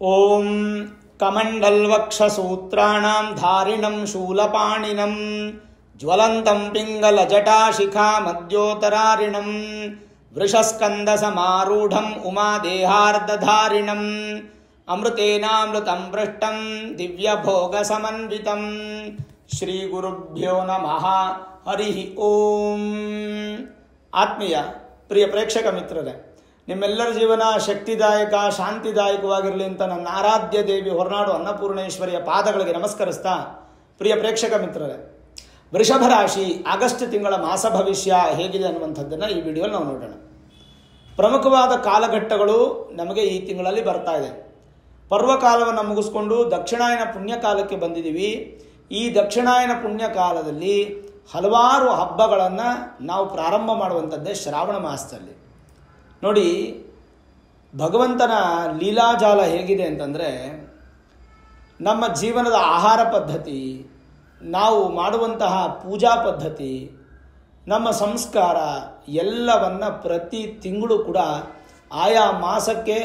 ಓಂ ಕಮಂಡಲ್ವಕ್ಷಸೂತ್ರಾಣಾಂ ಧಾರಿಣಂ ಶೂಲಪಾಣಿನಂ ಜ್ವಲಂತಂ ಪಿಂಗಲಜಟಾಶಿಖಾಮದ್ಯೋತರಾರಿಣಂ ವೃಷಸ್ಕಂದಸಮಾರೂಢಂ ಉಮಾದೇಹಾರ್ಧಧಾರಿಣಂ ಅಮೃತೇನಾಮೃತಂ ಪೃಷ್ಟಂ ದಿವ್ಯಭೋಗಸಮನ್ವಿತಂ ಶ್ರೀಗುರುಭ್ಯೋ ನಮಃ ಹರಿ ಓಂ. ಆತ್ಮೀಯ ಪ್ರಿಯ ಪ್ರೇಕ್ಷಕ ಮಿತ್ರರೇ, ನಿಮ್ಮೆಲ್ಲರ ಜೀವನ ಶಕ್ತಿದಾಯಕ ಶಾಂತಿದಾಯಕವಾಗಿರಲಿ ಅಂತ ನನ್ನ ಆರಾಧ್ಯ ದೇವಿ ಹೊರನಾಡು ಅನ್ನಪೂರ್ಣೇಶ್ವರಿಯ ಪಾದಗಳಿಗೆ ನಮಸ್ಕರಿಸ್ತಾ, ಪ್ರಿಯ ಪ್ರೇಕ್ಷಕ ಮಿತ್ರರೇ, ವೃಷಭ ರಾಶಿ ಆಗಸ್ಟ್ ತಿಂಗಳ ಮಾಸ ಭವಿಷ್ಯ ಹೇಗಿದೆ ಅನ್ನುವಂಥದ್ದನ್ನು ಈ ವಿಡಿಯೋಲಿ ನಾವು ನೋಡೋಣ. ಪ್ರಮುಖವಾದ ಕಾಲಘಟ್ಟಗಳು ನಮಗೆ ಈ ತಿಂಗಳಲ್ಲಿ ಬರ್ತಾ ಇದೆ. ಪರ್ವಕಾಲವನ್ನು ಮುಗಿಸ್ಕೊಂಡು ದಕ್ಷಿಣಾಯನ ಪುಣ್ಯಕಾಲಕ್ಕೆ ಬಂದಿದ್ದೀವಿ. ಈ ದಕ್ಷಿಣಾಯನ ಪುಣ್ಯಕಾಲದಲ್ಲಿ ಹಲವಾರು ಹಬ್ಬಗಳನ್ನು ನಾವು ಪ್ರಾರಂಭ ಮಾಡುವಂಥದ್ದೇ ಶ್ರಾವಣ ಮಾಸದಲ್ಲಿ. ನೋಡಿ, ಭಗವಂತನ ಲೀಲಾಜಾಲ ಹೇಗಿದೆ ಅಂತಂದರೆ, ನಮ್ಮ ಜೀವನದ ಆಹಾರ ಪದ್ಧತಿ, ನಾವು ಮಾಡುವಂತಹ ಪೂಜಾ ಪದ್ಧತಿ, ನಮ್ಮ ಸಂಸ್ಕಾರ ಎಲ್ಲವನ್ನು ಪ್ರತಿ ತಿಂಗಳು ಕೂಡ ಆಯಾ ಮಾಸಕ್ಕೆ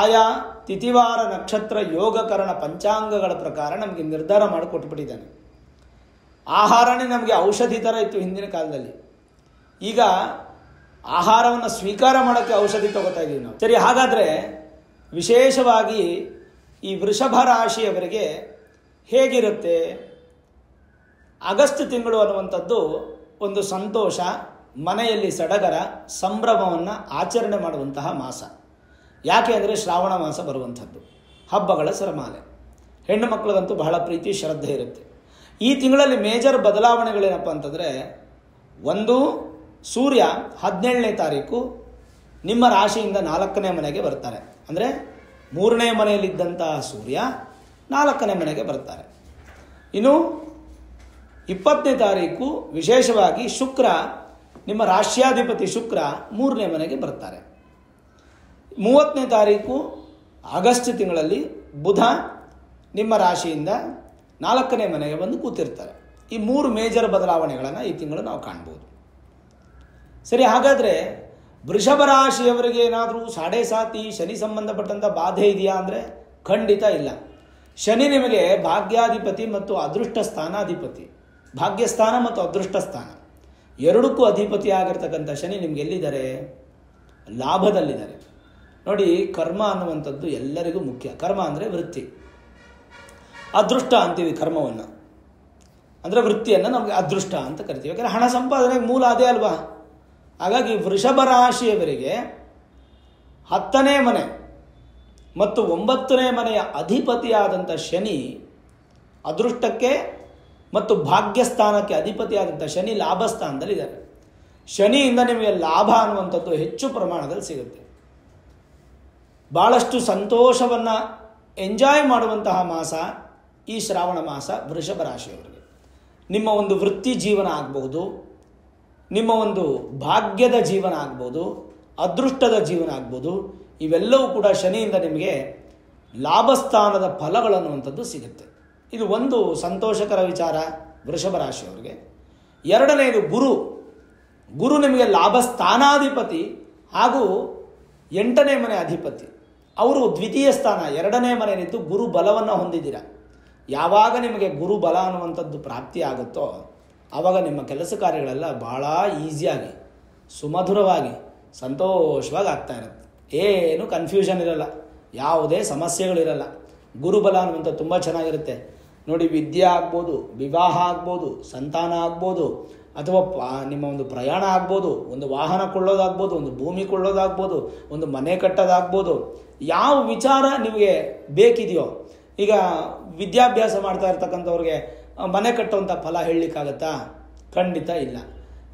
ಆಯಾ ತಿಥಿವಾರ ನಕ್ಷತ್ರ ಯೋಗಕರಣ ಪಂಚಾಂಗಗಳ ಪ್ರಕಾರ ನಮಗೆ ನಿರ್ಧಾರ ಮಾಡಿಕೊಟ್ಬಿಟ್ಟಿದ್ದಾನೆ. ಆಹಾರನೇ ನಮಗೆ ಔಷಧಿ ಥರ ಇತ್ತು ಹಿಂದಿನ ಕಾಲದಲ್ಲಿ. ಈಗ ಆಹಾರವನ್ನು ಸ್ವೀಕಾರ ಮಾಡೋಕ್ಕೆ ಔಷಧಿ ತಗೋತಾ ಇದ್ದೀವಿ ನಾವು. ಸರಿ, ಹಾಗಾದರೆ ವಿಶೇಷವಾಗಿ ಈ ವೃಷಭ ರಾಶಿಯವರಿಗೆ ಹೇಗಿರುತ್ತೆ? ಆಗಸ್ಟ್ ತಿಂಗಳು ಅನ್ನುವಂಥದ್ದು ಒಂದು ಸಂತೋಷ, ಮನೆಯಲ್ಲಿ ಸಡಗರ, ಸಂಭ್ರಮವನ್ನು ಆಚರಣೆ ಮಾಡುವಂತಹ ಮಾಸ. ಯಾಕೆ ಅಂದರೆ ಶ್ರಾವಣ ಮಾಸ ಬರುವಂಥದ್ದು, ಹಬ್ಬಗಳ ಸರಮಾಲೆ. ಹೆಣ್ಣು ಮಕ್ಕಳಿಗಂತೂ ಬಹಳ ಪ್ರೀತಿ ಶ್ರದ್ಧೆ ಇರುತ್ತೆ. ಈ ತಿಂಗಳಲ್ಲಿ ಮೇಜರ್ ಬದಲಾವಣೆಗಳೇನಪ್ಪ ಅಂತಂದರೆ, ಒಂದು, ಸೂರ್ಯ 17ನೇ ತಾರೀಕು ನಿಮ್ಮ ರಾಶಿಯಿಂದ 4ನೇ ಮನೆಗೆ ಬರ್ತಾರೆ. ಅಂದರೆ 3ನೇ ಮನೆಯಲ್ಲಿದ್ದಂತಹ ಸೂರ್ಯ 4ನೇ ಮನೆಗೆ ಬರ್ತಾರೆ. ಇನ್ನು 20ನೇ ತಾರೀಕು ವಿಶೇಷವಾಗಿ ಶುಕ್ರ, ನಿಮ್ಮ ರಾಶ್ಯಾಧಿಪತಿ ಶುಕ್ರ 3ನೇ ಮನೆಗೆ ಬರ್ತಾರೆ. 30ನೇ ತಾರೀಕು ಆಗಸ್ಟ್ ತಿಂಗಳಲ್ಲಿ ಬುಧ ನಿಮ್ಮ ರಾಶಿಯಿಂದ 4ನೇ ಮನೆಗೆ ಬಂದು ಕೂತಿರ್ತಾರೆ. ಈ 3 ಮೇಜರ್ ಬದಲಾವಣೆಗಳನ್ನು ಈ ತಿಂಗಳು ನಾವು ಕಾಣ್ಬೋದು. ಸರಿ, ಹಾಗಾದರೆ ವೃಷಭ ರಾಶಿಯವರಿಗೆ ಏನಾದರೂ ಸಾಡೆ ಸಾತಿ ಶನಿ ಸಂಬಂಧಪಟ್ಟಂಥ ಬಾಧೆ ಇದೆಯಾ ಅಂದರೆ ಖಂಡಿತ ಇಲ್ಲ. ಶನಿ ನಿಮಗೆ ಭಾಗ್ಯಾಧಿಪತಿ ಮತ್ತು ಅದೃಷ್ಟ ಸ್ಥಾನಾಧಿಪತಿ, ಭಾಗ್ಯಸ್ಥಾನ ಮತ್ತು ಅದೃಷ್ಟ ಸ್ಥಾನ ಎರಡಕ್ಕೂ ಅಧಿಪತಿ ಆಗಿರ್ತಕ್ಕಂಥ ಶನಿ ನಿಮ್ಗೆ ಎಲ್ಲಿದ್ದಾರೆ? ಲಾಭದಲ್ಲಿದ್ದಾರೆ. ನೋಡಿ, ಕರ್ಮ ಅನ್ನುವಂಥದ್ದು ಎಲ್ಲರಿಗೂ ಮುಖ್ಯ. ಕರ್ಮ ಅಂದರೆ ವೃತ್ತಿ, ಅದೃಷ್ಟ ಅಂತೀವಿ ಕರ್ಮವನ್ನು. ಅಂದರೆ ವೃತ್ತಿಯನ್ನು ನಮಗೆ ಅದೃಷ್ಟ ಅಂತ ಕರಿತೀವಿ. ಯಾಕಂದರೆ ಹಣ ಸಂಪಾದನೆಗೆ ಮೂಲ ಅದೇ ಅಲ್ವಾ. ಹಾಗಾಗಿ ವೃಷಭ ರಾಶಿಯವರಿಗೆ 10ನೇ ಮನೆ ಮತ್ತು 9ನೇ ಮನೆಯ ಅಧಿಪತಿಯಾದಂಥ ಶನಿ, ಅದೃಷ್ಟಕ್ಕೆ ಮತ್ತು ಭಾಗ್ಯಸ್ಥಾನಕ್ಕೆ ಅಧಿಪತಿಯಾದಂಥ ಶನಿ ಲಾಭಸ್ಥಾನದಲ್ಲಿದ್ದಾರೆ. ಶನಿಯಿಂದ ನಿಮಗೆ ಲಾಭ ಅನ್ನುವಂಥದ್ದು ಹೆಚ್ಚು ಪ್ರಮಾಣದಲ್ಲಿ ಸಿಗುತ್ತೆ. ಭಾಳಷ್ಟು ಸಂತೋಷವನ್ನು ಎಂಜಾಯ್ ಮಾಡುವಂತಹ ಮಾಸ ಈ ಶ್ರಾವಣ ಮಾಸ ವೃಷಭ ರಾಶಿಯವರಿಗೆ. ನಿಮ್ಮ ಒಂದು ವೃತ್ತಿ ಜೀವನ ಆಗಬಹುದು, ನಿಮ್ಮ ಒಂದು ಭಾಗ್ಯದ ಜೀವನ ಆಗ್ಬೋದು, ಅದೃಷ್ಟದ ಜೀವನ ಆಗ್ಬೋದು. ಇವೆಲ್ಲವೂ ಕೂಡ ಶನಿಯಿಂದ ನಿಮಗೆ ಲಾಭಸ್ಥಾನದ ಫಲಗಳನ್ನುವಂಥದ್ದು ಸಿಗುತ್ತೆ. ಇದು ಒಂದು ಸಂತೋಷಕರ ವಿಚಾರ ವೃಷಭ ರಾಶಿಯವರಿಗೆ. ಎರಡನೆಯದು ಗುರು ನಿಮಗೆ ಲಾಭಸ್ಥಾನಾಧಿಪತಿ ಹಾಗೂ 8ನೇ ಮನೆ ಅಧಿಪತಿ. ಅವರು ದ್ವಿತೀಯ ಸ್ಥಾನ 2ನೇ ಮನೆಯಲ್ಲಿದ್ದು ಗುರು ಬಲವನ್ನು ಹೊಂದಿದ್ದೀರ. ಯಾವಾಗ ನಿಮಗೆ ಗುರು ಬಲ ಅನ್ನುವಂಥದ್ದು ಪ್ರಾಪ್ತಿ ಆಗುತ್ತೋ ಆವಾಗ ನಿಮ್ಮ ಕೆಲಸ ಕಾರ್ಯಗಳೆಲ್ಲ ಭಾಳ ಈಸಿಯಾಗಿ, ಸುಮಧುರವಾಗಿ, ಸಂತೋಷವಾಗಿ ಆಗ್ತಾ ಇರುತ್ತೆ. ಏನು ಕನ್ಫ್ಯೂಷನ್ ಇರಲ್ಲ, ಯಾವುದೇ ಸಮಸ್ಯೆಗಳಿರಲ್ಲ. ಗುರುಬಲ ಅನ್ನುವಂಥದ್ದು ತುಂಬ ಚೆನ್ನಾಗಿರುತ್ತೆ. ನೋಡಿ, ವಿದ್ಯೆ ಆಗ್ಬೋದು, ವಿವಾಹ ಆಗ್ಬೋದು, ಸಂತಾನ ಆಗ್ಬೋದು, ಅಥವಾ ನಿಮ್ಮ ಒಂದು ಪ್ರಯಾಣ ಆಗ್ಬೋದು, ಒಂದು ವಾಹನ ಕೊಳ್ಳೋದಾಗ್ಬೋದು, ಒಂದು ಭೂಮಿ ಕೊಳ್ಳೋದಾಗ್ಬೋದು, ಒಂದು ಮನೆ ಕಟ್ಟೋದಾಗ್ಬೋದು. ಯಾವ ವಿಚಾರ ನಿಮಗೆ ಬೇಕಿದೆಯೋ, ಈಗ ವಿದ್ಯಾಭ್ಯಾಸ ಮಾಡ್ತಾ ಇರ್ತಕ್ಕಂಥವ್ರಿಗೆ ಮನೆ ಕಟ್ಟುವಂಥ ಫಲ ಹೇಳಲಿಕ್ಕಾಗತ್ತಾ? ಖಂಡಿತ ಇಲ್ಲ.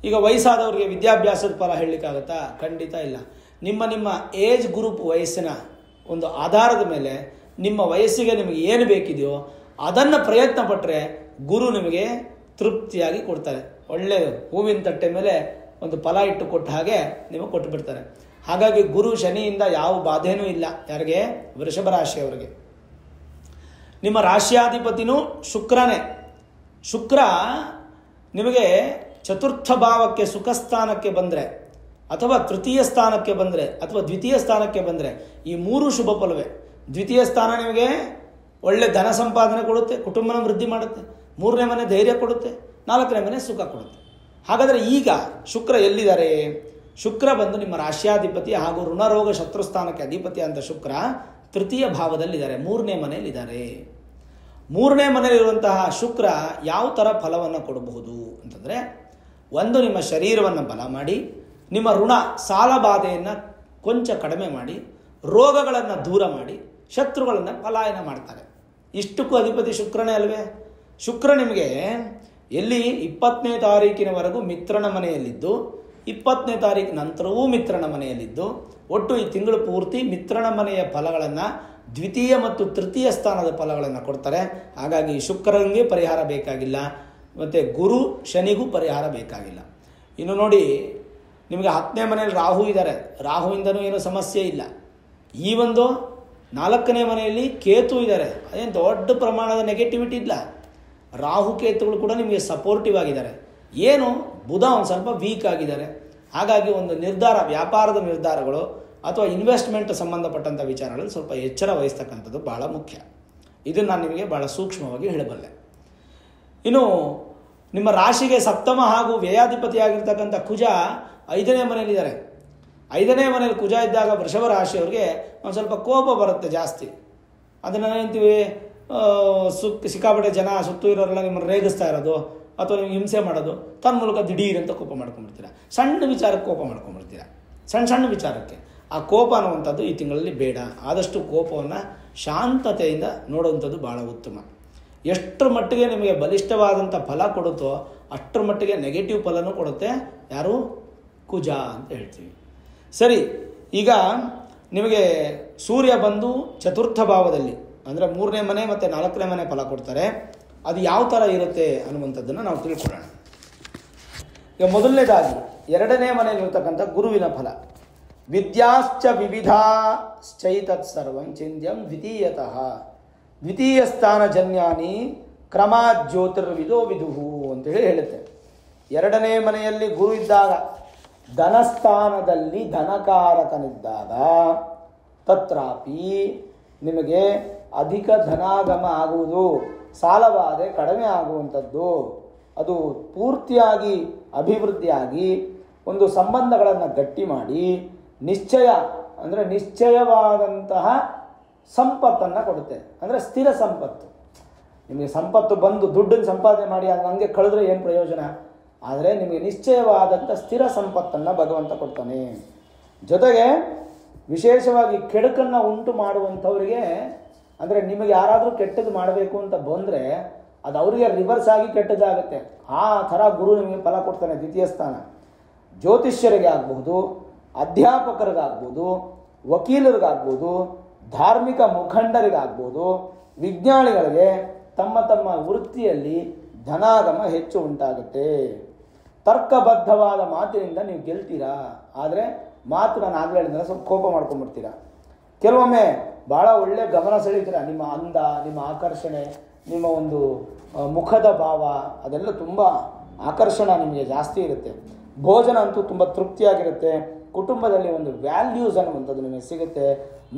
ಈಗ ವಯಸ್ಸಾದವ್ರಿಗೆ ವಿದ್ಯಾಭ್ಯಾಸದ ಫಲ ಹೇಳಲಿಕ್ಕಾಗತ್ತಾ? ಖಂಡಿತ ಇಲ್ಲ. ನಿಮ್ಮ ಏಜ್ ಗ್ರೂಪ್ ವಯಸ್ಸಿನ ಒಂದು ಆಧಾರದ ಮೇಲೆ ನಿಮ್ಮ ವಯಸ್ಸಿಗೆ ನಿಮಗೆ ಏನು ಬೇಕಿದೆಯೋ ಅದನ್ನು ಪ್ರಯತ್ನ ಪಟ್ಟರೆ ಗುರು ನಿಮಗೆ ತೃಪ್ತಿಯಾಗಿ ಕೊಡ್ತಾರೆ. ಒಳ್ಳೆಯ ಹೂವಿನ ತಟ್ಟೆ ಮೇಲೆ ಒಂದು ಫಲ ಇಟ್ಟು ಕೊಟ್ಟ ಹಾಗೆ ನಿಮಗೆ ಕೊಟ್ಟು ಬಿಡ್ತಾರೆ. ಹಾಗಾಗಿ ಗುರು ಶನಿಯಿಂದ ಯಾವ ಬಾಧೆನೂ ಇಲ್ಲ. ಯಾರಿಗೆ? ವೃಷಭ ರಾಶಿಯವರಿಗೆ. ನಿಮ್ಮ ರಾಶ್ಯಾಧಿಪತಿನೂ ಶುಕ್ರನೇ. ಶುಕ್ರ ನಿಮಗೆ ಚತುರ್ಥ ಭಾವಕ್ಕೆ ಸುಖಸ್ಥಾನಕ್ಕೆ ಬಂದರೆ, ಅಥವಾ ತೃತೀಯ ಸ್ಥಾನಕ್ಕೆ ಬಂದರೆ, ಅಥವಾ ದ್ವಿತೀಯ ಸ್ಥಾನಕ್ಕೆ ಬಂದರೆ, ಈ 3 ಶುಭ ಫಲವೇ. ದ್ವಿತೀಯ ಸ್ಥಾನ ನಿಮಗೆ ಒಳ್ಳೆ ಧನ ಸಂಪಾದನೆ ಕೊಡುತ್ತೆ, ಕುಟುಂಬನ ವೃದ್ಧಿ ಮಾಡುತ್ತೆ. 3ನೇ ಮನೆ ಧೈರ್ಯ ಕೊಡುತ್ತೆ. 4ನೇ ಮನೆ ಸುಖ ಕೊಡುತ್ತೆ. ಹಾಗಾದರೆ ಈಗ ಶುಕ್ರ ಎಲ್ಲಿದ್ದಾರೆ? ಶುಕ್ರ ಬಂದು ನಿಮ್ಮ ರಾಶ್ಯಾಧಿಪತಿ ಹಾಗೂ ಋಣರೋಗ ಶತ್ರುಸ್ಥಾನಕ್ಕೆ ಅಧಿಪತಿ ಅಂತ ಶುಕ್ರ ತೃತೀಯ ಭಾವದಲ್ಲಿದ್ದಾರೆ, 3ನೇ ಮನೆಯಲ್ಲಿದ್ದಾರೆ. 3ನೇ ಮನೆಯಲ್ಲಿರುವಂತಹ ಶುಕ್ರ ಯಾವ ಥರ ಫಲವನ್ನು ಕೊಡಬಹುದು ಅಂತಂದರೆ, ಒಂದು ನಿಮ್ಮ ಶರೀರವನ್ನು ಬಲ ಮಾಡಿ, ನಿಮ್ಮ ಋಣ ಸಾಲ ಬಾಧೆಯನ್ನು ಕೊಂಚ ಕಡಿಮೆ ಮಾಡಿ, ರೋಗಗಳನ್ನು ದೂರ ಮಾಡಿ, ಶತ್ರುಗಳನ್ನು ಪಲಾಯನ ಮಾಡ್ತಾರೆ. ಇಷ್ಟಕ್ಕೂ ಅಧಿಪತಿ ಶುಕ್ರನೇ ಅಲ್ವೇ? ಶುಕ್ರ ನಿಮಗೆ ಎಲ್ಲಿ 20ನೇ ತಾರೀಕಿನವರೆಗೂ ಮಿತ್ರನ ಮನೆಯಲ್ಲಿದ್ದು, 20ನೇ ತಾರೀಕು ನಂತರವೂ ಮಿತ್ರನ ಮನೆಯಲ್ಲಿದ್ದು, ಒಟ್ಟು ಈ ತಿಂಗಳು ಪೂರ್ತಿ ಮಿತ್ರನ ಮನೆಯ ಫಲಗಳನ್ನು, ದ್ವಿತೀಯ ಮತ್ತು ತೃತೀಯ ಸ್ಥಾನದ ಫಲಗಳನ್ನು ಕೊಡ್ತಾರೆ. ಹಾಗಾಗಿ ಶುಕ್ರನಿಗೆ ಪರಿಹಾರ ಬೇಕಾಗಿಲ್ಲ, ಮತ್ತು ಗುರು ಶನಿಗೂ ಪರಿಹಾರ ಬೇಕಾಗಿಲ್ಲ. ಇನ್ನು ನೋಡಿ, ನಿಮಗೆ 10ನೇ ಮನೆಯಲ್ಲಿ ರಾಹು ಇದ್ದಾರೆ, ರಾಹುವಿಂದನೂ ಏನೂ ಸಮಸ್ಯೆ ಇಲ್ಲ. ಈ ಒಂದು 4ನೇ ಮನೆಯಲ್ಲಿ ಕೇತು ಇದ್ದಾರೆ, ಅದೇನು ದೊಡ್ಡ ಪ್ರಮಾಣದ ನೆಗೆಟಿವಿಟಿ ಇಲ್ಲ. ರಾಹು ಕೇತುಗಳು ಕೂಡ ನಿಮಗೆ ಸಪೋರ್ಟಿವ್ ಆಗಿದ್ದಾರೆ. ಏನು ಬುಧ ಒಂದು ಸ್ವಲ್ಪ ವೀಕ್ ಆಗಿದ್ದಾರೆ. ಹಾಗಾಗಿ ಒಂದು ನಿರ್ಧಾರ, ವ್ಯಾಪಾರದ ನಿರ್ಧಾರಗಳು ಅಥವಾ ಇನ್ವೆಸ್ಟ್ಮೆಂಟ್ ಸಂಬಂಧಪಟ್ಟಂಥ ವಿಚಾರಗಳಲ್ಲಿ ಸ್ವಲ್ಪ ಎಚ್ಚರ ವಹಿಸ್ತಕ್ಕಂಥದ್ದು ಭಾಳ ಮುಖ್ಯ. ಇದನ್ನು ನಾನು ನಿಮಗೆ ಭಾಳ ಸೂಕ್ಷ್ಮವಾಗಿ ಹೇಳಬಲ್ಲೆ. ಇನ್ನು ನಿಮ್ಮ ರಾಶಿಗೆ ಸಪ್ತಮ ಹಾಗೂ ವ್ಯಯಾಧಿಪತಿಯಾಗಿರ್ತಕ್ಕಂಥ ಕುಜ 5ನೇ ಮನೆಯಲ್ಲಿದ್ದಾರೆ. 5ನೇ ಮನೆಯಲ್ಲಿ ಕುಜ ಇದ್ದಾಗ ವೃಷಭ ರಾಶಿಯವರಿಗೆ ಒಂದು ಸ್ವಲ್ಪ ಕೋಪ ಬರುತ್ತೆ ಜಾಸ್ತಿ. ಅದನ್ನು ಏನಂತೀವಿ, ಸಿಕ್ಕಾಪಟ್ಟೆ ಜನ ಸುತ್ತು ಇರೋರೆಲ್ಲ ನಿಮ್ಮನ್ನು ರೇಗಿಸ್ತಾ ಇರೋದು ಅಥವಾ ನಿಮ್ಗೆ ಹಿಂಸೆ ಮಾಡೋದು, ತನ್ನ ಮೂಲಕ ದಿಢೀರ್ ಅಂತ ಕೋಪ ಮಾಡ್ಕೊಂಡ್ಬಿಡ್ತೀರ. ಸಣ್ಣ ವಿಚಾರಕ್ಕೆ ಕೋಪ ಮಾಡ್ಕೊಂಡ್ಬಿಡ್ತೀರ, ಸಣ್ಣ ಸಣ್ಣ ವಿಚಾರಕ್ಕೆ. ಆ ಕೋಪ ಅನ್ನುವಂಥದ್ದು ಈ ತಿಂಗಳಲ್ಲಿ ಬೇಡ. ಆದಷ್ಟು ಕೋಪವನ್ನು ಶಾಂತತೆಯಿಂದ ನೋಡುವಂಥದ್ದು ಭಾಳ ಉತ್ತಮ. ಎಷ್ಟರ ಮಟ್ಟಿಗೆ ನಿಮಗೆ ಬಲಿಷ್ಠವಾದಂಥ ಫಲ ಕೊಡುತ್ತೋ ಅಷ್ಟರ ಮಟ್ಟಿಗೆ ನೆಗೆಟಿವ್ ಫಲನೂ ಕೊಡುತ್ತೆ. ಯಾರು? ಕುಜ ಅಂತ ಹೇಳ್ತೀವಿ. ಸರಿ, ಈಗ ನಿಮಗೆ ಸೂರ್ಯ ಬಂದು ಚತುರ್ಥ ಭಾವದಲ್ಲಿ, ಅಂದರೆ 3ನೇ ಮನೆ ಮತ್ತು 4ನೇ ಮನೆ ಫಲ ಕೊಡ್ತಾರೆ. ಅದು ಯಾವ ಥರ ಇರುತ್ತೆ ಅನ್ನುವಂಥದ್ದನ್ನು ನಾವು ತಿಳ್ಕೊಳ್ಳೋಣ. ಈಗ ಮೊದಲನೇದಾಗಿ 2ನೇ ಮನೆಯಲ್ಲಿರ್ತಕ್ಕಂಥ ಗುರುವಿನ ಫಲ. ವಿದ್ಯಾಶ್ಚ ವಿವಿಧಾಶ್ಚೈತತ್ ಸರ್ವಂ ಚಿಂದ್ಯಂ ದ್ವಿತೀಯತಃ ದ್ವಿತೀಯ ಸ್ಥಾನ ಜನ್ಯಾನಿ ಕ್ರಮ ಜ್ಯೋತಿರ್ವಿದೋ ವಿದುಹು ಅಂತೇಳಿ ಹೇಳುತ್ತೆ. 2ನೇ ಮನೆಯಲ್ಲಿ ಗುರು ಇದ್ದಾಗ, ಧನಸ್ಥಾನದಲ್ಲಿ ಧನಕಾರಕನಿದ್ದಾಗ, ತತ್ರಾಪಿ ನಿಮಗೆ ಅಧಿಕ ಧನಾಗಮ ಆಗುವುದು, ಸಾಲಬಾಧೆ ಕಡಿಮೆ ಆಗುವಂಥದ್ದು, ಅದು ಪೂರ್ತಿಯಾಗಿ ಅಭಿವೃದ್ಧಿಯಾಗಿ ಒಂದು ಸಂಬಂಧಗಳನ್ನು ಗಟ್ಟಿ ಮಾಡಿ ನಿಶ್ಚಯ ಅಂದರೆ ನಿಶ್ಚಯವಾದಂತಹ ಸಂಪತ್ತನ್ನು ಕೊಡುತ್ತೆ. ಅಂದರೆ ಸ್ಥಿರ ಸಂಪತ್ತು. ನಿಮಗೆ ಸಂಪತ್ತು ಬಂದು ದುಡ್ಡನ್ನು ಸಂಪಾದನೆ ಮಾಡಿ ಅದು ನನಗೆ ಕಳೆದ್ರೆ ಏನು ಪ್ರಯೋಜನ? ಆದರೆ ನಿಮಗೆ ನಿಶ್ಚಯವಾದಂಥ ಸ್ಥಿರ ಸಂಪತ್ತನ್ನು ಭಗವಂತ ಕೊಡ್ತಾನೆ. ಜೊತೆಗೆ ವಿಶೇಷವಾಗಿ ಕೆಡುಕನ್ನು ಉಂಟು ಮಾಡುವಂಥವರಿಗೆ, ಅಂದರೆ ನಿಮಗೆ ಯಾರಾದರೂ ಕೆಟ್ಟದ್ದು ಮಾಡಬೇಕು ಅಂತ ಬಂದರೆ ಅದು ಅವರಿಗೆ ರಿವರ್ಸ್ ಆಗಿ ಕೆಟ್ಟದಾಗುತ್ತೆ. ಆ ಥರ ಗುರು ನಿಮಗೆ ಫಲ ಕೊಡ್ತಾನೆ. ದ್ವಿತೀಯ ಸ್ಥಾನ ಜ್ಯೋತಿಷ್ಯರಿಗೆ ಆಗ್ಬೋದು, ಅಧ್ಯಾಪಕರಿಗಾಗ್ಬೋದು, ವಕೀಲರಿಗಾಗ್ಬೋದು, ಧಾರ್ಮಿಕ ಮುಖಂಡರಿಗಾಗ್ಬೋದು, ವಿಜ್ಞಾನಿಗಳಿಗೆ ತಮ್ಮ ತಮ್ಮ ವೃತ್ತಿಯಲ್ಲಿ ಧನಾಗಮ ಹೆಚ್ಚು ಉಂಟಾಗುತ್ತೆ. ತರ್ಕಬದ್ಧವಾದ ಮಾತಿನಿಂದ ನೀವು ಗೆಲ್ತೀರಾ. ಆದರೆ ಮಾತು ನಾನು ಆಗಲೇ ಹೇಳಿದ್ರೆ ಸ್ವಲ್ಪ ಕೋಪ ಮಾಡ್ಕೊಂಡ್ಬಿಡ್ತೀರಾ. ಕೆಲವೊಮ್ಮೆ ಭಾಳ ಒಳ್ಳೆಯ ಗಮನ ಸೆಳೀತೀರ. ನಿಮ್ಮ ಅಂದ, ನಿಮ್ಮ ಆಕರ್ಷಣೆ, ನಿಮ್ಮ ಒಂದು ಮುಖದ ಭಾವ, ಅದೆಲ್ಲ ತುಂಬ ಆಕರ್ಷಣ ನಿಮಗೆ ಜಾಸ್ತಿ ಇರುತ್ತೆ. ಭೋಜನ ಅಂತೂ ತುಂಬ ತೃಪ್ತಿಯಾಗಿರುತ್ತೆ. ಕುಟುಂಬದಲ್ಲಿ ಒಂದು ವ್ಯಾಲ್ಯೂಸ್ ಅನ್ನುವಂಥದ್ದು ನಿಮಗೆ ಸಿಗುತ್ತೆ.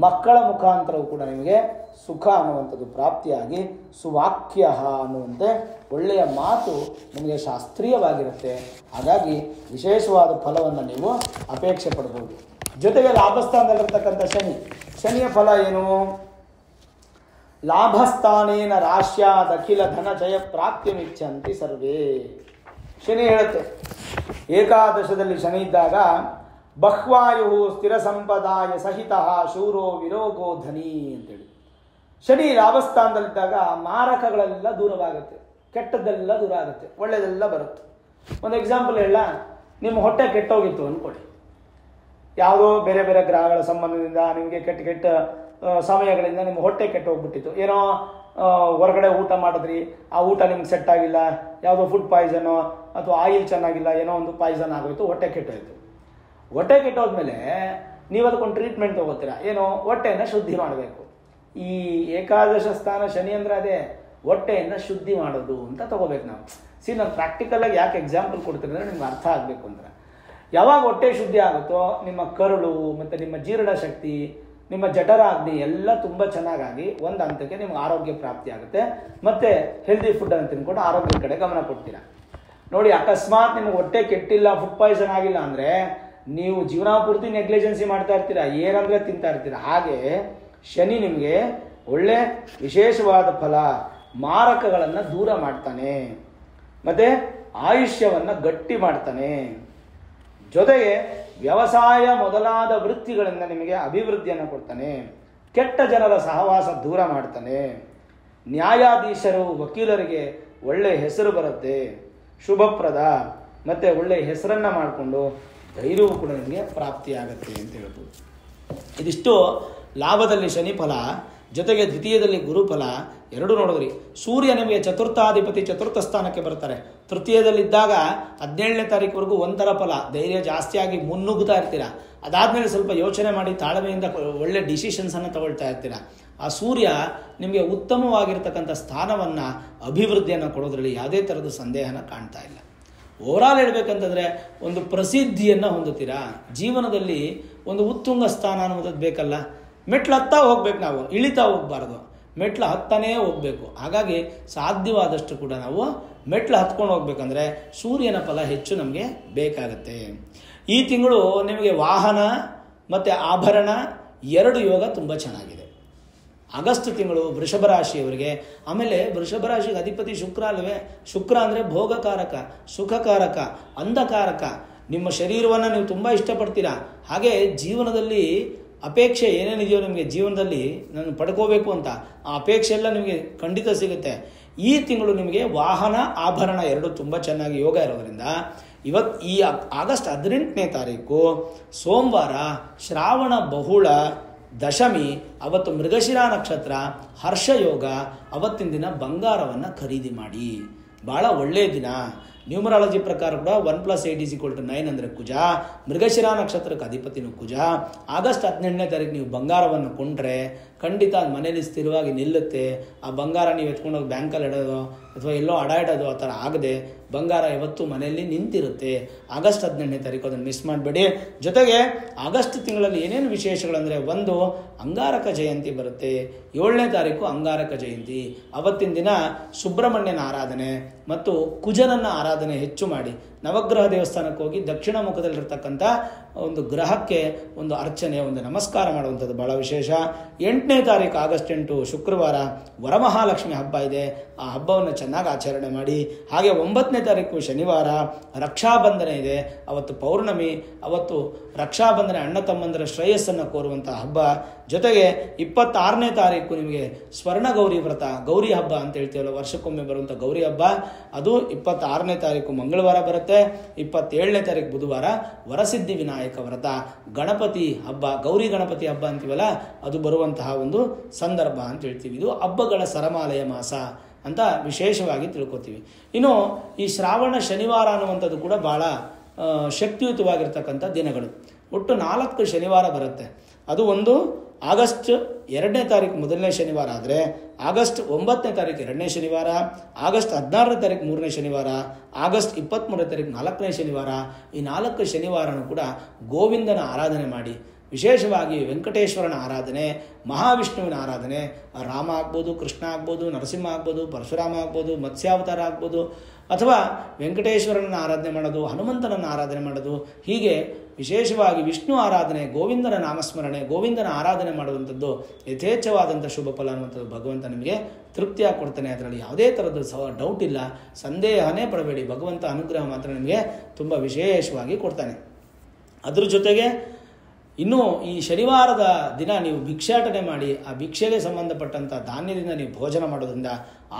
ಮಕ್ಕಳ ಮುಖಾಂತರವೂ ಕೂಡ ನಿಮಗೆ ಸುಖ ಅನ್ನುವಂಥದ್ದು ಪ್ರಾಪ್ತಿಯಾಗಿ ಸುವಾಕ್ಯ ಅನ್ನುವಂತೆ ಒಳ್ಳೆಯ ಮಾತು ನಿಮಗೆ ಶಾಸ್ತ್ರೀಯವಾಗಿರುತ್ತೆ. ಹಾಗಾಗಿ ವಿಶೇಷವಾದ ಫಲವನ್ನು ನೀವು ಅಪೇಕ್ಷೆ ಪಡ್ಬೋದು. ಜೊತೆಗೆ ಲಾಭಸ್ಥಾನದಲ್ಲಿರ್ತಕ್ಕಂಥ ಶನಿಯ ಫಲ ಏನು? ಲಾಭಸ್ಥಾನೇನ ರಾಶ್ಯಾದಖಿಲ ಧನ ಜಯ ಪ್ರಾಪ್ತಿಮಿಚ್ಛಂತಿ ಸರ್ವೇ. ಶನಿ ಹೇಳುತ್ತೆ, ಏಕಾದಶದಲ್ಲಿ ಶನಿ ಇದ್ದಾಗ ಬಹ್ವಾಯು ಸ್ಥಿರ ಸಂಪದಾಯ ಸಹಿತ ಶೂರೋ ವಿರೋಗೋ ಧನಿ ಅಂತೇಳಿ. ಶನಿ ಲಾಭಸ್ಥಾನದಲ್ಲಿದ್ದಾಗ ಮಾರಕಗಳೆಲ್ಲ ದೂರವಾಗುತ್ತೆ, ಕೆಟ್ಟದ್ದೆಲ್ಲ ದೂರ ಆಗುತ್ತೆ, ಒಳ್ಳೆಯದೆಲ್ಲ ಬರುತ್ತೆ. ಒಂದು ಎಕ್ಸಾಂಪಲ್ ಹೇಳ, ನಿಮ್ಮ ಹೊಟ್ಟೆ ಕೆಟ್ಟೋಗಿತ್ತು ಅಂದ್ಕೊಳ್ಳಿ. ಯಾವುದೋ ಬೇರೆ ಬೇರೆ ಗ್ರಹಗಳ ಸಂಬಂಧದಿಂದ ನಿಮಗೆ ಕೆಟ್ಟ ಕೆಟ್ಟ ಸಮಯಗಳಿಂದ ನಿಮ್ಮ ಹೊಟ್ಟೆ ಕೆಟ್ಟು ಹೋಗ್ಬಿಟ್ಟಿತ್ತು. ಏನೋ ಹೊರಗಡೆ ಊಟ ಮಾಡಿದ್ರಿ, ಆ ಊಟ ನಿಮ್ಗೆ ಸೆಟ್ ಆಗಿಲ್ಲ, ಯಾವುದೋ ಫುಡ್ ಪಾಯ್ಸನ್ನು ಅಥವಾ ಆಯಿಲ್ ಚೆನ್ನಾಗಿಲ್ಲ, ಏನೋ ಒಂದು ಪಾಯ್ಸನ್ ಆಗೋಯ್ತು, ಹೊಟ್ಟೆ ಕೆಟ್ಟೋಯ್ತು. ಹೊಟ್ಟೆ ಕೆಟ್ಟೋದ್ಮೇಲೆ ನೀವು ಅದಕ್ಕೊಂದು ಟ್ರೀಟ್ಮೆಂಟ್ ತೊಗೋತೀರಾ. ಏನೋ ಹೊಟ್ಟೆಯನ್ನು ಶುದ್ಧಿ ಮಾಡಬೇಕು. ಈ ಏಕಾದಶ ಸ್ಥಾನ ಶನಿ ಅಂದರೆ ಅದೇ ಹೊಟ್ಟೆಯನ್ನು ಶುದ್ಧಿ ಮಾಡೋದು ಅಂತ ತೊಗೋಬೇಕು ನಾವು. ನಾನು ಪ್ರಾಕ್ಟಿಕಲಾಗಿ ಯಾಕೆ ಎಕ್ಸಾಂಪಲ್ ಕೊಡ್ತೀನಿ ಅಂದರೆ ನಿಮ್ಗೆ ಅರ್ಥ ಆಗಬೇಕು ಅಂದರೆ, ಯಾವಾಗ ಹೊಟ್ಟೆ ಶುದ್ಧಿ ಆಗುತ್ತೋ ನಿಮ್ಮ ಕರುಳು ಮತ್ತು ನಿಮ್ಮ ಜೀರ್ಣ ಶಕ್ತಿ ನಿಮ್ಮ ಜಠರಾಗ್ನಿ ಎಲ್ಲ ತುಂಬ ಚೆನ್ನಾಗಾಗಿ ಒಂದು ಹಂತಕ್ಕೆ ನಿಮ್ಗೆ ಆರೋಗ್ಯ ಪ್ರಾಪ್ತಿ ಆಗುತ್ತೆ. ಮತ್ತು ಹೆಲ್ದಿ ಫುಡ್ಡನ್ನು ತಿನ್ಕೊಂಡು ಆರೋಗ್ಯದ ಕಡೆ ಗಮನ ಕೊಡ್ತೀರಾ. ನೋಡಿ, ಅಕಸ್ಮಾತ್ ನಿಮ್ಗೆ ಹೊಟ್ಟೆ ಕೆಟ್ಟಿಲ್ಲ, ಫುಡ್ ಪಾಯ್ಸನ್ ಆಗಿಲ್ಲ ಅಂದರೆ ನೀವು ಜೀವನ ಪೂರ್ತಿ ನೆಗ್ಲಿಜೆನ್ಸಿ ಮಾಡ್ತಾ ಇರ್ತೀರಾ, ಏನಂದರೆ ತಿಂತಾ ಇರ್ತೀರ. ಹಾಗೆ ಶನಿ ನಿಮಗೆ ಒಳ್ಳೆ ವಿಶೇಷವಾದ ಫಲ, ಮಾರಕಗಳನ್ನು ದೂರ ಮಾಡ್ತಾನೆ, ಮತ್ತು ಆಯುಷ್ಯವನ್ನು ಗಟ್ಟಿ ಮಾಡ್ತಾನೆ. ಜೊತೆಗೆ ವ್ಯವಸಾಯ ಮೊದಲಾದ ವೃತ್ತಿಗಳಿಂದ ನಿಮಗೆ ಅಭಿವೃದ್ಧಿಯನ್ನು ಕೊಡ್ತಾನೆ. ಕೆಟ್ಟ ಜನರ ಸಹವಾಸ ದೂರ ಮಾಡ್ತಾನೆ. ನ್ಯಾಯಾಧೀಶರು, ವಕೀಲರಿಗೆ ಒಳ್ಳೆ ಹೆಸರು ಬರುತ್ತೆ, ಶುಭಪ್ರದ, ಮತ್ತು ಒಳ್ಳೆಯ ಹೆಸರನ್ನು ಮಾಡಿಕೊಂಡು ಧೈರ್ಯವೂ ಕೂಡ ನಿಮಗೆ ಪ್ರಾಪ್ತಿಯಾಗತ್ತೆ ಅಂತ ಹೇಳ್ಬೋದು. ಇದಿಷ್ಟು ಲಾಭದಲ್ಲಿ ಶನಿ ಫಲ, ಜೊತೆಗೆ ದ್ವಿತೀಯದಲ್ಲಿ ಗುರುಫಲ ಎರಡು ನೋಡಿದ್ರಿ. ಸೂರ್ಯ ನಿಮಗೆ ಚತುರ್ಥಾಧಿಪತಿ, ಚತುರ್ಥ ಸ್ಥಾನಕ್ಕೆ ಬರ್ತಾರೆ. ತೃತೀಯದಲ್ಲಿದ್ದಾಗ 17ನೇ ತಾರೀಕುವರೆಗೂ ಒಂಥರ ಫಲ, ಧೈರ್ಯ ಜಾಸ್ತಿಯಾಗಿ ಮುನ್ನುಗ್ಗುತ್ತಾ ಇರ್ತೀರ. ಅದಾದಮೇಲೆ ಸ್ವಲ್ಪ ಯೋಚನೆ ಮಾಡಿ ತಾಳ್ಮೆಯಿಂದ ಒಳ್ಳೆ ಡಿಸಿಷನ್ಸನ್ನು ತಗೊಳ್ತಾ ಇರ್ತೀರ. ಆ ಸೂರ್ಯ ನಿಮಗೆ ಉತ್ತಮವಾಗಿರ್ತಕ್ಕಂಥ ಸ್ಥಾನವನ್ನು, ಅಭಿವೃದ್ಧಿಯನ್ನು ಕೊಡೋದ್ರಲ್ಲಿ ಯಾವುದೇ ಥರದ ಸಂದೇಹನ ಕಾಣ್ತಾ ಇಲ್ಲ. ಓವರಾಲ್ ಹೇಳ್ಬೇಕಂತಂದರೆ ಒಂದು ಪ್ರಸಿದ್ಧಿಯನ್ನು ಹೊಂದುತ್ತೀರಾ. ಜೀವನದಲ್ಲಿ ಒಂದು ಉತ್ತುಂಗ ಸ್ಥಾನ ಅನ್ನೋದು ಬೇಕಲ್ಲ. ಮೆಟ್ಲು ಹತ್ತಾ ಹೋಗ್ಬೇಕು, ನಾವು ಇಳಿತಾ ಹೋಗಬಾರ್ದು, ಮೆಟ್ಲು ಹತ್ತನೇ ಹೋಗಬೇಕು. ಹಾಗಾಗಿ ಸಾಧ್ಯವಾದಷ್ಟು ಕೂಡ ನಾವು ಮೆಟ್ಲು ಹತ್ಕೊಂಡು ಹೋಗ್ಬೇಕಂದ್ರೆ ಸೂರ್ಯನ ಫಲ ಹೆಚ್ಚು ನಮಗೆ ಬೇಕಾಗತ್ತೆ. ಈ ತಿಂಗಳು ನಿಮಗೆ ವಾಹನ ಮತ್ತು ಆಭರಣ ಎರಡು ಯೋಗ ತುಂಬ ಚೆನ್ನಾಗಿದೆ. ಆಗಸ್ಟ್ ತಿಂಗಳು ವೃಷಭ ರಾಶಿಯವರಿಗೆ, ಆಮೇಲೆ ವೃಷಭ ರಾಶಿಗೆ ಅಧಿಪತಿ ಶುಕ್ರ ಅಲ್ವೇ. ಶುಕ್ರ ಅಂದರೆ ಭೋಗಕಾರಕ, ಸುಖಕಾರಕ, ಅಂಧಕಾರಕ. ನಿಮ್ಮ ಶರೀರವನ್ನು ನೀವು ತುಂಬ ಇಷ್ಟಪಡ್ತೀರಾ. ಹಾಗೆ ಜೀವನದಲ್ಲಿ ಅಪೇಕ್ಷೆ ಏನೇನಿದೆಯೋ ನಿಮಗೆ ಜೀವನದಲ್ಲಿ ನಾನು ಪಡ್ಕೋಬೇಕು ಅಂತ, ಆ ಅಪೇಕ್ಷೆ ಎಲ್ಲ ನಿಮಗೆ ಖಂಡಿತ ಸಿಗುತ್ತೆ. ಈ ತಿಂಗಳು ನಿಮಗೆ ವಾಹನ ಆಭರಣ ಎರಡು ತುಂಬ ಚೆನ್ನಾಗಿ ಯೋಗ ಇರೋದ್ರಿಂದ ಈ ಆಗಸ್ಟ್ 18ನೇ ತಾರೀಕು ಸೋಮವಾರ, ಶ್ರಾವಣ ಬಹುಳ ದಶಮಿ, ಅವತ್ತು ಮೃಗಶಿರ ನಕ್ಷತ್ರ, ಹರ್ಷಯೋಗ, ಅವತ್ತಿನ ದಿನ ಬಂಗಾರವನ್ನು ಖರೀದಿ ಮಾಡಿ. ಭಾಳ ಒಳ್ಳೆಯ ದಿನ. ನ್ಯೂಮರಾಲಜಿ ಪ್ರಕಾರ ಕೂಡ 1+8=9 ಅಂದರೆ ಕುಜ. ಮೃಗಶಿರ ನಕ್ಷತ್ರಕ್ಕೆ ಅಧಿಪತಿನೂ ಕುಜ. ಆಗಸ್ಟ್ 18ನೇ ತಾರೀಕು ನೀವು ಬಂಗಾರವನ್ನು ಕೊಂಡ್ರೆ ಖಂಡಿತ ಅದು ಮನೇಲಿ ಸ್ಥಿರವಾಗಿ ನಿಲ್ಲುತ್ತೆ. ಆ ಬಂಗಾರ ನೀವು ಎತ್ಕೊಂಡೋಗಿ ಬ್ಯಾಂಕಲ್ಲಿ ಇಡೋದು ಅಥವಾ ಎಲ್ಲೋ ಅಡ ಇಡೋದು ಆ ಥರ ಆಗದೆ ಬಂಗಾರ ಯಾವತ್ತೂ ಮನೆಯಲ್ಲಿ ನಿಂತಿರುತ್ತೆ. ಆಗಸ್ಟ್ 18ನೇ ತಾರೀಕು ಅದನ್ನು ಮಿಸ್ ಮಾಡಬೇಡಿ. ಜೊತೆಗೆ ಆಗಸ್ಟ್ ತಿಂಗಳಲ್ಲಿ ಏನೇನು ವಿಶೇಷಗಳಂದರೆ, ಒಂದು ಅಂಗಾರಕ ಜಯಂತಿ ಬರುತ್ತೆ. 7ನೇ ತಾರೀಕು ಅಂಗಾರಕ ಜಯಂತಿ. ಅವತ್ತಿನ ದಿನ ಸುಬ್ರಹ್ಮಣ್ಯನ ಆರಾಧನೆ ಮತ್ತು ಕುಜನನ್ನ ಆರಾಧನೆ ಹೆಚ್ಚು ಮಾಡಿ ನವಗ್ರಹ ದೇವಸ್ಥಾನಕ್ಕೆ ಹೋಗಿ ದಕ್ಷಿಣ ಮುಖದಲ್ಲಿರ್ತಕ್ಕಂಥ ಒಂದು ಗ್ರಹಕ್ಕೆ ಒಂದು ಅರ್ಚನೆ, ಒಂದು ನಮಸ್ಕಾರ ಮಾಡುವಂಥದ್ದು ಭಾಳ ವಿಶೇಷ. 8ನೇ ತಾರೀಕು ಆಗಸ್ಟ್ 8 ಶುಕ್ರವಾರ ವರಮಹಾಲಕ್ಷ್ಮಿ ಹಬ್ಬ ಇದೆ. ಆ ಹಬ್ಬವನ್ನು ಚೆನ್ನಾಗಿ ಆಚರಣೆ ಮಾಡಿ. ಹಾಗೆ 9ನೇ ತಾರೀಕು ಶನಿವಾರ ರಕ್ಷಾಬಂಧನ ಇದೆ. ಅವತ್ತು ಪೌರ್ಣಮಿ, ಅವತ್ತು ರಕ್ಷಾಬಂಧನ ಅಣ್ಣ ತಮ್ಮಂದರ ಶ್ರೇಯಸ್ಸನ್ನು ಕೋರುವಂಥ ಹಬ್ಬ. ಜೊತೆಗೆ 26ನೇ ತಾರೀಕು ನಿಮಗೆ ಸ್ವರ್ಣ ಗೌರಿ ವ್ರತ, ಗೌರಿ ಹಬ್ಬ ಅಂತ ಹೇಳ್ತೀವಲ್ಲ, ವರ್ಷಕ್ಕೊಮ್ಮೆ ಬರುವಂಥ ಗೌರಿ ಹಬ್ಬ, ಅದು 26ನೇ ತಾರೀಕು ಮಂಗಳವಾರ ಬರುತ್ತೆ. 27ನೇ ತಾರೀಕು ಬುಧವಾರ ವರಸಿದ್ಧಿ ವಿನಾಯಕ ವ್ರತ, ಗಣಪತಿ ಹಬ್ಬ, ಗೌರಿ ಗಣಪತಿ ಹಬ್ಬ ಅಂತೀವಲ್ಲ, ಅದು ಬರುವಂತಹ ಒಂದು ಸಂದರ್ಭ ಅಂತ ಹೇಳ್ತೀವಿ. ಇದು ಹಬ್ಬಗಳ ಸರಮಾಲೆಯ ಮಾಸ ಅಂತ ವಿಶೇಷವಾಗಿ ತಿಳ್ಕೊತೀವಿ. ಇನ್ನು ಈ ಶ್ರಾವಣ ಶನಿವಾರ ಅನ್ನುವಂಥದ್ದು ಕೂಡ ಭಾಳ ಶಕ್ತಿಯುತವಾಗಿರ್ತಕ್ಕಂಥ ದಿನಗಳು. ಒಟ್ಟು 4 ಶನಿವಾರ ಬರುತ್ತೆ. ಅದು ಒಂದು ಆಗಸ್ಟ್ 2ನೇ ತಾರೀಕು ಮೊದಲನೇ ಶನಿವಾರ ಆದರೆ, ಆಗಸ್ಟ್ 9ನೇ ತಾರೀಕು 2ನೇ ಶನಿವಾರ, ಆಗಸ್ಟ್ 16ನೇ ತಾರೀಕು 3ನೇ ಶನಿವಾರ, ಆಗಸ್ಟ್ 23ನೇ ತಾರೀಕು 4ನೇ ಶನಿವಾರ. ಈ 4 ಶನಿವಾರನೂ ಕೂಡ ಗೋವಿಂದನ ಆರಾಧನೆ ಮಾಡಿ. ವಿಶೇಷವಾಗಿ ವೆಂಕಟೇಶ್ವರನ ಆರಾಧನೆ, ಮಹಾವಿಷ್ಣುವಿನ ಆರಾಧನೆ, ರಾಮ ಆಗ್ಬೋದು, ಕೃಷ್ಣ ಆಗ್ಬೋದು, ನರಸಿಂಹ ಆಗ್ಬೋದು, ಪರಶುರಾಮ ಆಗ್ಬೋದು, ಮತ್ಸ್ಯಾವತಾರ ಆಗ್ಬೋದು, ಅಥವಾ ವೆಂಕಟೇಶ್ವರನ ಆರಾಧನೆ ಮಾಡೋದು, ಹನುಮಂತನನ್ನು ಆರಾಧನೆ ಮಾಡೋದು, ಹೀಗೆ ವಿಶೇಷವಾಗಿ ವಿಷ್ಣು ಆರಾಧನೆ, ಗೋವಿಂದನ ನಾಮಸ್ಮರಣೆ, ಗೋವಿಂದನ ಆರಾಧನೆ ಮಾಡುವಂಥದ್ದು ಯಥೇಚ್ಛವಾದಂಥ ಶುಭ ಫಲ ಅನ್ನುವಂಥದ್ದು ಭಗವಂತ ನಿಮಗೆ ತೃಪ್ತಿಯಾಗಿ ಕೊಡ್ತಾನೆ. ಅದರಲ್ಲಿ ಯಾವುದೇ ಥರದ್ದು ಡೌಟ್ ಇಲ್ಲ, ಸಂದೇಹನೇ ಪಡಬೇಡಿ. ಭಗವಂತ ಅನುಗ್ರಹ ಮಾತ್ರ ನಿಮಗೆ ತುಂಬ ವಿಶೇಷವಾಗಿ ಕೊಡ್ತಾನೆ. ಅದ್ರ ಜೊತೆಗೆ ಇನ್ನು ಈ ಶನಿವಾರದ ದಿನ ನೀವು ಭಿಕ್ಷಾಟನೆ ಮಾಡಿ, ಆ ಭಿಕ್ಷೆಗೆ ಸಂಬಂಧಪಟ್ಟಂಥ ಧಾನ್ಯದಿಂದ ನೀವು ಭೋಜನ ಮಾಡೋದ್ರಿಂದ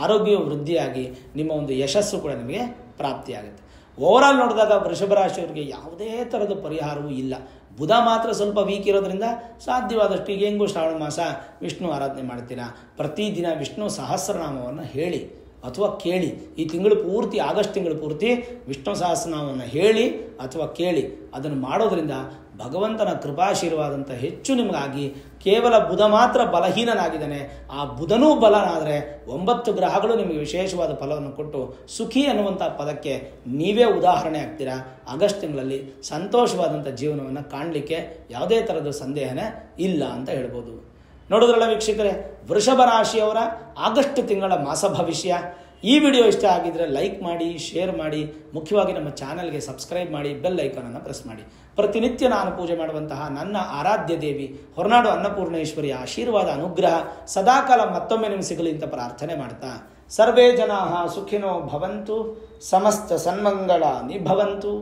ಆರೋಗ್ಯವು ವೃದ್ಧಿಯಾಗಿ ನಿಮ್ಮ ಒಂದು ಯಶಸ್ಸು ಕೂಡ ನಿಮಗೆ ಪ್ರಾಪ್ತಿಯಾಗುತ್ತೆ. ಓವರಾಲ್ ನೋಡಿದಾಗ ವೃಷಭ ರಾಶಿಯವರಿಗೆ ಯಾವುದೇ ಥರದ ಪರಿಹಾರವೂ ಇಲ್ಲ. ಬುಧ ಮಾತ್ರ ಸ್ವಲ್ಪ ವೀಕ್ ಇರೋದ್ರಿಂದ ಸಾಧ್ಯವಾದಷ್ಟು ಈಗ ಹೆಂಗೂ ಶ್ರಾವಣ ಮಾಸ ವಿಷ್ಣು ಆರಾಧನೆ ಮಾಡ್ತೀರಾ, ಪ್ರತಿದಿನ ವಿಷ್ಣು ಸಹಸ್ರನಾಮವನ್ನು ಹೇಳಿ ಅಥವಾ ಕೇಳಿ. ಈ ತಿಂಗಳು ಪೂರ್ತಿ, ಆಗಸ್ಟ್ ತಿಂಗಳು ಪೂರ್ತಿ ವಿಷ್ಣು ಸಹಸ್ರನಾಮವನ್ನು ಹೇಳಿ ಅಥವಾ ಕೇಳಿ. ಅದನ್ನು ಮಾಡೋದರಿಂದ ಭಗವಂತನ ಕೃಪಾಶೀರ್ವಾದಂಥ ಹೆಚ್ಚು ನಿಮಗಾಗಿ. ಕೇವಲ ಬುಧ ಮಾತ್ರ ಬಲಹೀನನಾಗಿದ್ದಾನೆ, ಆ ಬುಧನೂ ಬಲನಾದರೆ 9 ಗ್ರಹಗಳು ನಿಮಗೆ ವಿಶೇಷವಾದ ಫಲವನ್ನು ಕೊಟ್ಟು ಸುಖಿ ಅನ್ನುವಂಥ ಪದಕ್ಕೆ ನೀವೇ ಉದಾಹರಣೆ ಆಗ್ತೀರಾ. ಆಗಸ್ಟ್ ತಿಂಗಳಲ್ಲಿ ಸಂತೋಷವಾದಂಥ ಜೀವನವನ್ನು ಕಾಣಲಿಕ್ಕೆ ಯಾವುದೇ ಥರದ ಸಂದೇಹನೇ ಇಲ್ಲ ಅಂತ ಹೇಳ್ಬೋದು. ನೋಡಿದ್ರಲ್ಲ ವೀಕ್ಷಕರೇ, ವೃಷಭ ರಾಶಿಯವರ ಆಗಸ್ಟ್ ತಿಂಗಳ ಮಾಸ ಭವಿಷ್ಯ. ಈ ವಿಡಿಯೋ ಇಷ್ಟ ಆಗಿದ್ರೆ ಲೈಕ್ ಮಾಡಿ, ಶೇರ್ ಮಾಡಿ, ಮುಖ್ಯವಾಗಿ ನಮ್ಮ ಚಾನಲ್ಗೆ ಸಬ್ಸ್ಕ್ರೈಬ್ ಮಾಡಿ, ಬೆಲ್ ಐಕಾನನ್ನು ಪ್ರೆಸ್ ಮಾಡಿ. ಪ್ರತಿನಿತ್ಯ ನಾನು ಪೂಜೆ ಮಾಡುವಂತಹ ನನ್ನ ಆರಾಧ್ಯ ದೇವಿ ಹೊರನಾಡು ಅನ್ನಪೂರ್ಣೇಶ್ವರಿಯ ಆಶೀರ್ವಾದ ಅನುಗ್ರಹ ಸದಾಕಾಲ ಮತ್ತೊಮ್ಮೆ ನಿಮಗೆ ಸಿಗಲಿ ಅಂತ ಪ್ರಾರ್ಥನೆ ಮಾಡ್ತಾ, ಸರ್ವೇ ಜನಾಃ ಸುಖಿನೋ ಭವಂತು, ಸಮಸ್ತ ಸನ್ಮಂಗಳ ನಿಭವಂತು.